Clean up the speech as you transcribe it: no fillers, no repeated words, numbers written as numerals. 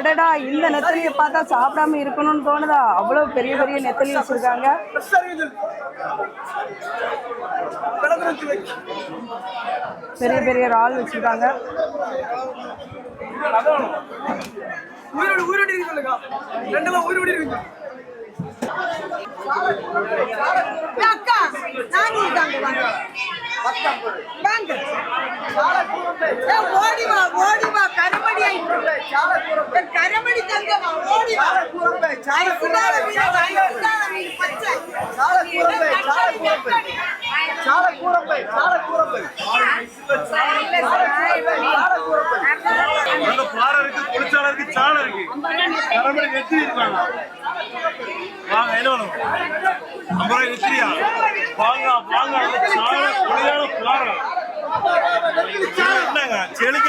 அடடா, இந்த நெத்தலியை பார்த்தா சாப்பிடாம இருக்கணும்னு தோணுதா? அவ்வளவு பெரிய பெரிய நெத்தலி வச்சிருக்காங்க. பெரிய பெரிய இறால் வச்சிருக்காங்க. கரமடி தங்கமா ஓடி வா செழிக்க